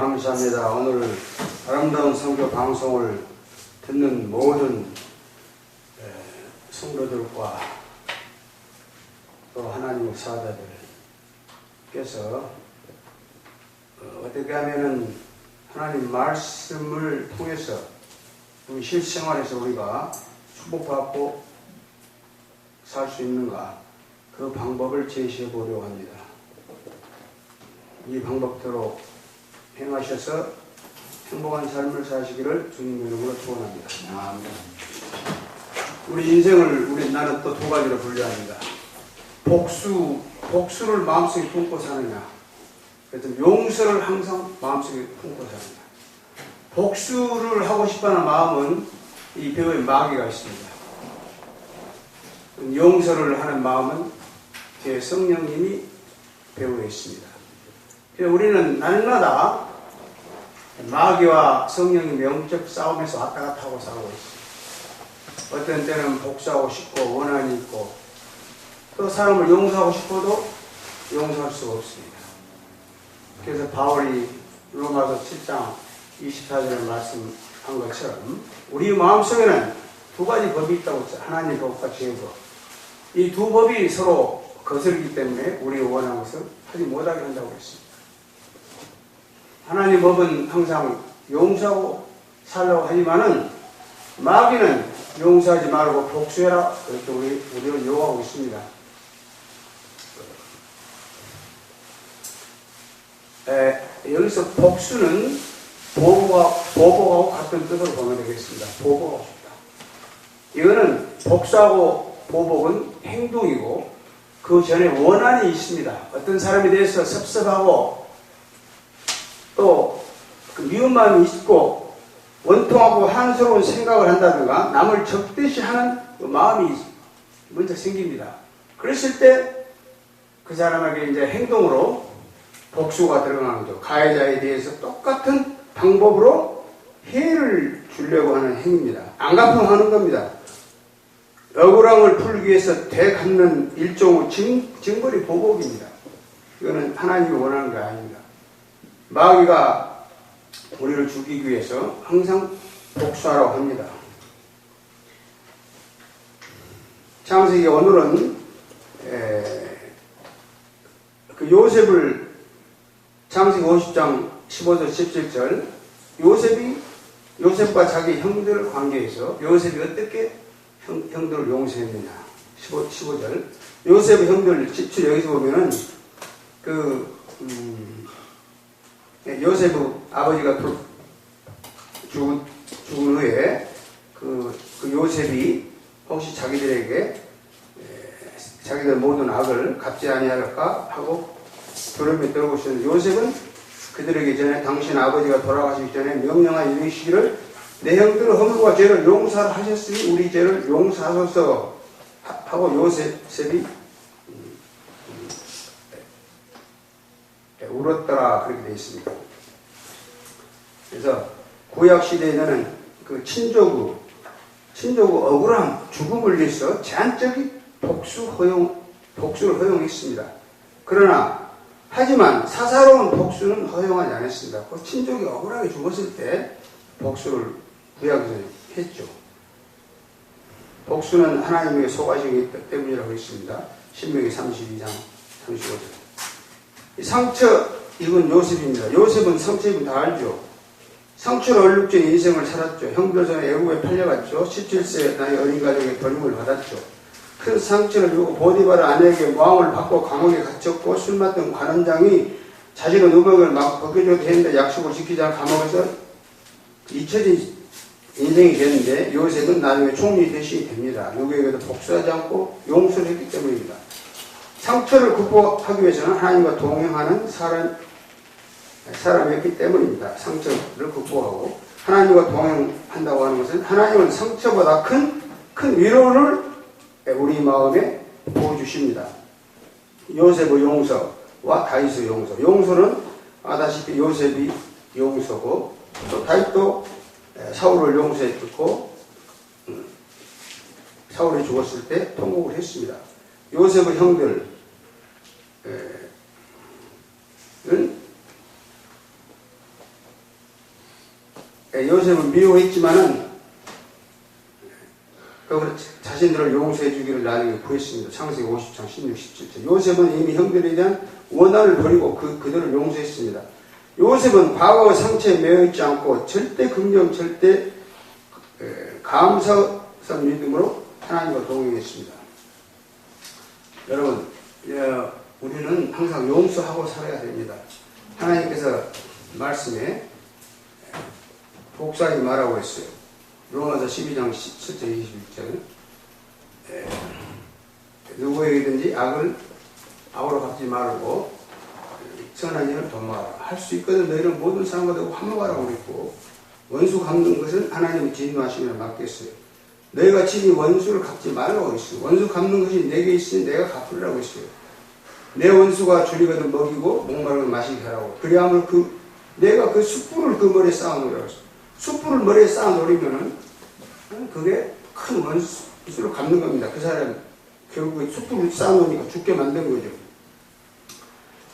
감사합니다. 오늘 아름다운 선교 방송을 듣는 모든 성도들과 또 하나님 사자들께서 어떻게 하면은 하나님 말씀을 통해서 우리 실생활에서 우리가 축복받고 살 수 있는가, 그 방법을 제시해 보려고 합니다. 이 방법대로 행하셔서 행복한 삶을 사시기를 주님 이름으로 축원합니다. 아멘. 우리 인생을 나는 또 두 가지로 분류합니다. 복수를 마음속에 품고 사느냐, 그래서 용서를 항상 마음속에 품고 사느냐. 복수를 하고 싶어하는 마음은 이 배우의 마귀가 있습니다. 용서를 하는 마음은 제 성령님이 배우에 있습니다. 그래서 우리는 날마다 마귀와 성령의 영적 싸움에서 왔다 갔다 하고 싸우고 있습니다. 어떤 때는 복수하고 싶고 원한이 있고, 또 사람을 용서하고 싶어도 용서할 수가 없습니다. 그래서 바울이 로마서 7장 24절에 말씀한 것처럼 우리 마음속에는 두 가지 법이 있다고 했어요. 하나님 법과 죄의 법. 이 두 법이 서로 거슬리기 때문에 우리가 원하는 것을 하지 못하게 한다고 했습니다. 하나님 법은 항상 용서하고 살라고 하지만은 마귀는 용서하지 말고 복수해라, 그렇게 우리를 요구하고 있습니다. 여기서 복수는 보복하고 같은 뜻으로 보면 되겠습니다. 보복하고 싶다. 이거는 복수하고 보복은 행동이고, 그 전에 원한이 있습니다. 어떤 사람에 대해서 섭섭하고 또 그 미운 마음이 있고 원통하고 한스러운 생각을 한다든가 남을 적대시 하는 그 마음이 먼저 생깁니다. 그랬을 때 그 사람에게 이제 행동으로 복수가 들어가는 거죠. 가해자에 대해서 똑같은 방법으로 해를 주려고 하는 행위입니다. 안 갚으면 하는 겁니다. 억울함을 풀기 위해서 되갚는 일종의 징벌이 보복입니다. 이거는 하나님이 원하는 게 아닙니다. 마귀가 우리를 죽이기 위해서 항상 복수하라고 합니다. 창세기 오늘은 그 요셉을 창세기 50장 15절 17절 요셉과 자기 형들 관계에서 요셉이 어떻게 형들을 용서했느냐. 15절 요셉의 형들 17 여기서 보면은 요셉의 아버지가 죽은 후에 그 요셉이 혹시 자기들에게 자기들 모든 악을 갚지 아니할까 하고 두려움에 떨고 있었는데, 요셉은 그들에게 전에 당신 아버지가 돌아가시기 전에 명령한 이르시기를 내 형들의 허물과 죄를 용서하셨으니 우리 죄를 용서하소서 하고 요셉이 울었더라, 그렇게 되어 있습니다. 그래서 구약 시대에는 그 친족의 억울함, 죽음을 위해서 제한적인 복수를 허용했습니다. 하지만 사사로운 복수는 허용하지 않았습니다. 그 친족이 억울하게 죽었을 때 복수를 구약에서 했죠. 복수는 하나님에게 속하시기 때문이라고 했습니다. 신명기 32장 35절. 상처 입은 요셉입니다. 요셉은 상처 입은 다 알죠. 상처로 얼룩진 인생을 살았죠. 형들 전에 애국에 팔려갔죠. 17세 나이 어린 가족의 버림을 받았죠. 큰 상처를 입고 보디바라 아내에게 모함을 받고 감옥에 갇혔고, 술 맡던 관원장이 자신의 누명을 막 벗겨줘도 되는데 약속을 지키지 않고 감옥에서 잊혀진 인생이 되는데, 요셉은 나중에 총리 대신이 됩니다. 누구에게도 복수하지 않고 용서를 했기 때문입니다. 상처를 극복하기 위해서는 하나님과 동행하는 사람이었기 때문입니다. 상처를 극복하고 하나님과 동행한다고 하는 것은 하나님은 상처보다 큰 위로를 우리 마음에 보여주십니다. 요셉의 용서와 다윗의 용서. 용서는 아다시피 요셉이 용서고, 또 다윗도 사울을 용서했고 사울이 죽었을 때 통곡을 했습니다. 요셉의 형들 요셉은 미워했지만은 자신들을 용서해 주기를 나중에 구했습니다. 창세기 50장 16, 17절. 요셉은 이미 형들에 대한 원한을 버리고 그들을 용서했습니다. 요셉은 과거의 상처에 매여있지 않고 절대 긍정, 절대 감사성 믿음으로 하나님과 동행했습니다. 여러분, 우리는 항상 용서하고 살아야 됩니다. 하나님께서 말씀에 복사하지 말라고 했어요. 로마서 12장 17절 21절. 누구에게든지 악으로 갚지 말고 선한 일을 도모하라. 할 수 있거든 너희는 모든 사람과 대고 화목하라고 그랬고, 원수 갚는 것은 하나님이 진노하시면 맡겼어요. 너희가 친히 원수를 갚지 말라고 했어요. 원수 갚는 것이 내게 있으니 내가 갚으라고 했어요. 내 원수가 줄이거든 먹이고 목마르거든 마시게 하라고. 그리하면 내가 그 숯불을 그 머리에 쌓아놓으라고 했어요. 숯불을 머리에 쌓아놓으면은 그게 큰 원수를 갚는 겁니다. 그 사람 결국에 숯불을 쌓아놓으니까 죽게 만든 거죠.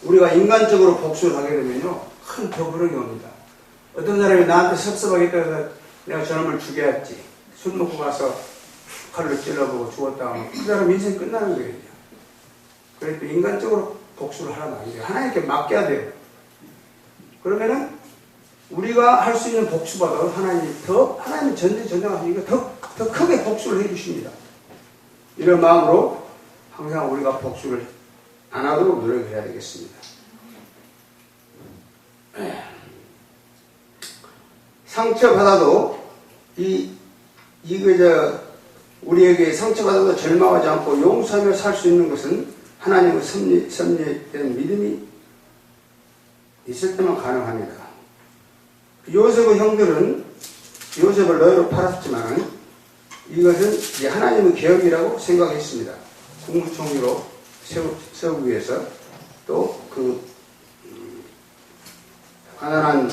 우리가 인간적으로 복수를 하게 되면요, 큰 더부러움이 옵니다. 어떤 사람이 나한테 섭섭하겠다 해서 내가 저놈을 죽여야지. 술 먹고 가서 칼로 찔러보고 죽었다 하면 그 사람 인생 끝나는 거예요. 그러니까 인간적으로 복수를 하라는 아니에요. 하나님께 맡겨야 돼요. 그러면은 우리가 할 수 있는 복수보다 하나님은 전쟁하시니까 더 크게 복수를 해주십니다. 이런 마음으로 항상 우리가 복수를 안 하도록 노력해야 되겠습니다. 상처받아도 우리에게 상처받아도 절망하지 않고 용서하며 살 수 있는 것은 하나님의 섭리된 믿음이 있을 때만 가능합니다. 요셉의 형들은 요셉을 너희로 팔았지만 이것은 하나님의 계획이라고 생각했습니다. 국무총리로 세우기 위해서 또 가난한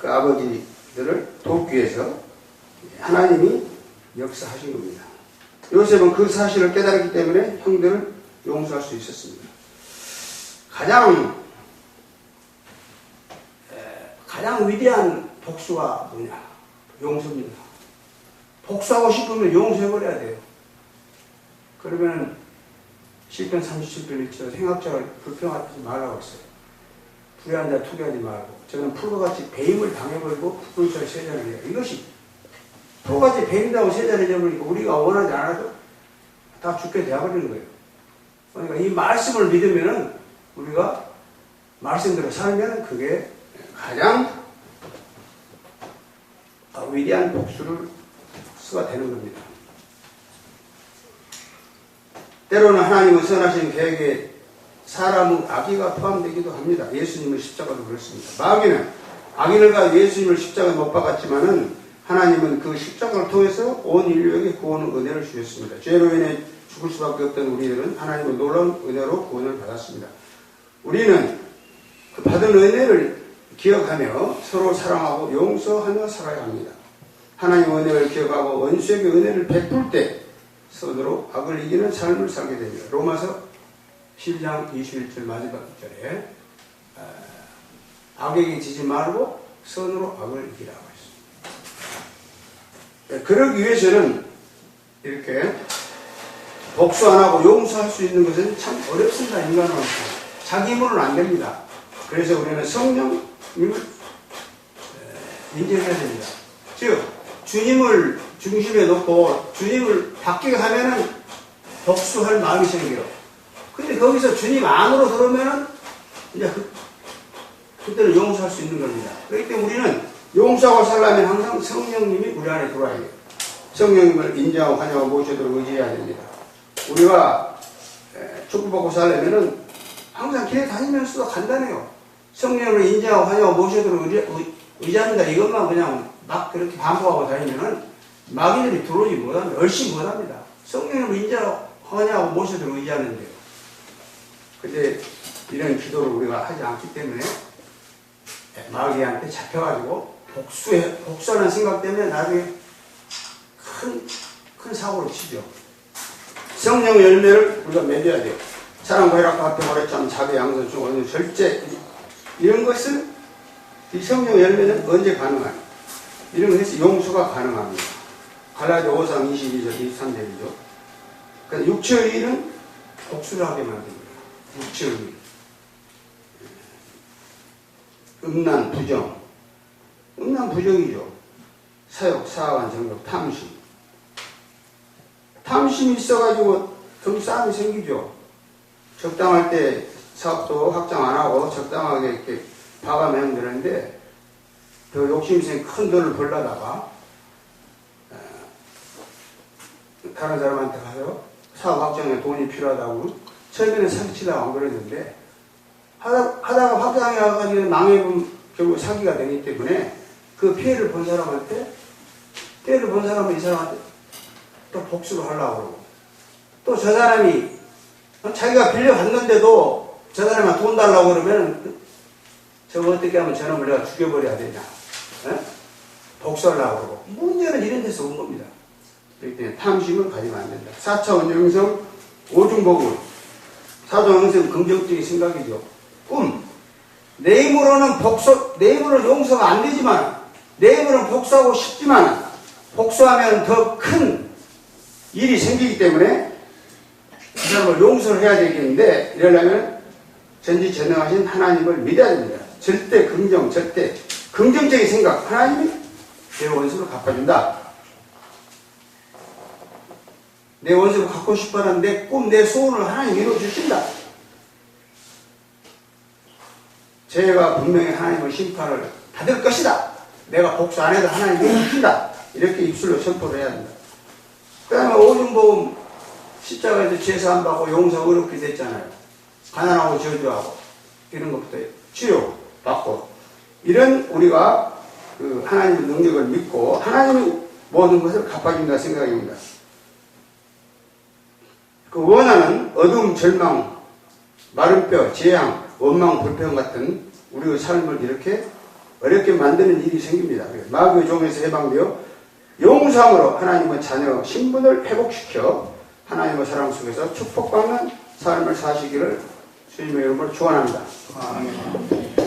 그 아버지들을 돕기 위해서 하나님이 역사하신 겁니다. 요셉은 그 사실을 깨달았기 때문에 형들을 용서할 수 있었습니다. 가장 위대한 복수가 뭐냐? 용서입니다. 복수하고 싶으면 용서해버려야 돼요. 그러면 시편 37편 1절 생각자를 불평하지 말라고 했어요. 불의한 자 투기하지 말고 저는 풀과 같이 배임을 당해버리고 풀처럼 세자를 해요. 이것이 풀같이 배임당하고 세자를 해버리니까 우리가 원하지 않아도 다 죽게 되어버리는 거예요. 그러니까 이 말씀을 믿으면은 우리가 말씀대로 살면 그게 가장 위대한 복수가 되는 겁니다. 때로는 하나님은 선하신 계획에 사람의 악의가 포함되기도 합니다. 예수님의 십자가도 그렇습니다. 마귀는 악인을 가지고 예수님을 십자가에 못 박았지만은 하나님은 그 십자가를 통해서 온 인류에게 구원의 은혜를 주셨습니다. 죄로 인해 죽을 수밖에 없던 우리들은 하나님의 놀라운 은혜로 구원을 받았습니다. 우리는 그 받은 은혜를 기억하며 서로 사랑하고 용서하며 살아야 합니다. 하나님의 은혜를 기억하고 원수에게 은혜를 베풀 때 선으로 악을 이기는 삶을 살게 됩니다. 로마서 12장 21절 마지막 절에 악에게 지지 말고 선으로 악을 이기라고 했습니다. 그러기 위해서는 이렇게 복수 안 하고 용서할 수 있는 것은 참 어렵습니다. 인간으로서 자기 힘으로는 안 됩니다. 그래서 우리는 성령님을 인정해야 됩니다. 즉 주님을 중심에 놓고 주님을 받게 하면은 복수할 마음이 생겨요. 근데 거기서 주님 안으로 들어오면은 이제 그때는 용서할 수 있는 겁니다. 그렇기 때문에 우리는 용서하고 살려면 항상 성령님이 우리 안에 들어와야 돼요. 성령님을 인정하고 환영하고 모셔도록 의지해야 됩니다. 우리가 축복받고 살려면은 항상 길에 다니면서도 간단해요. 성령을 인정하고 환영하고 모셔도록 의지합니다. 이것만 그냥 막 그렇게 반복하고 다니면은 마귀들이 들어오지 못합니다. 얼씬 못합니다. 성령을 인정하고 환영하고 모셔도록 의지하는데요. 근데 이런 기도를 우리가 하지 않기 때문에 마귀한테 잡혀가지고 복수하는 생각 때문에 나중에 큰 사고를 치죠. 성령 열매를 우리가 맺어야 돼요. 사랑과 희락과 화평, 오래참, 자비, 양선, 중, 원수, 절제 이런 것을 이 성령 열매는 언제 가능하냐? 이런 것에서 용서가 가능합니다. 갈라디아 5장 22절, 23절이죠. 그러니까 육체의 일은 복수를 하게 만듭니다. 육체의 일. 음란, 부정. 음란, 부정이죠. 사욕, 사악한 정욕, 탐심. 탐심이 있어가지고 경싸움이 생기죠. 적당할 때 사업도 확장 안 하고 적당하게 이렇게 봐가면 되는데 더 욕심이 생겨 큰 돈을 벌려다가 다른 사람한테 가서 사업 확장에 돈이 필요하다고 처음에는 사기치려고 안 그랬는데 하다가 확장해 가가지고 망해보면 결국 사기가 되기 때문에 그 피해를 본 사람한테 피해를 본 사람은 이 사람한테 또 복수를 하려고 그러고 또 저 사람이 자기가 빌려갔는데도 저 사람이 돈 달라고 그러면 저거 어떻게 하면 저놈을 내가 죽여버려야 되냐 복수하려고 그러고 문제는 이런 데서 온 겁니다. 그렇기 때문에 탐심을 가지면 안 된다. 4차원 영성, 오중복음. 4차원 영성 긍정적인 생각이죠. 꿈. 내 힘으로는 내 힘으로는 용서가 안 되지만 내 힘으로는 복수하고 싶지만 복수하면 더 큰 일이 생기기 때문에 이 사람을 용서를 해야 되겠는데 이러려면 전지전능하신 하나님을 믿어야 됩니다. 절대 긍정적인 생각. 하나님이 내 원수를 갚아준다. 내 원수를 갚고 싶어하는 내 꿈, 내 소원을 하나님이 이루어주신다. 죄가 분명히 하나님의 심판을 받을 것이다. 내가 복수 안 해도 하나님이 이루어준다. 이렇게 입술로 선포를 해야 된다. 그 다음에 오중복음 십자가에서 제사 안 받고 용서 어렵게 됐잖아요. 가난하고 저주하고 이런 것부터 치료받고 이런 우리가 그 하나님의 능력을 믿고 하나님이 모든 것을 갚아준다 생각입니다. 그 원하는 어두움, 절망, 마른 뼈, 재앙, 원망, 불평 같은 우리의 삶을 이렇게 어렵게 만드는 일이 생깁니다. 마귀의 종에서 해방되어 용서함으로 하나님의 자녀 신분을 회복시켜 하나님의 사랑 속에서 축복받는 삶을 사시기를 주님의 이름으로 축원합니다. 아멘.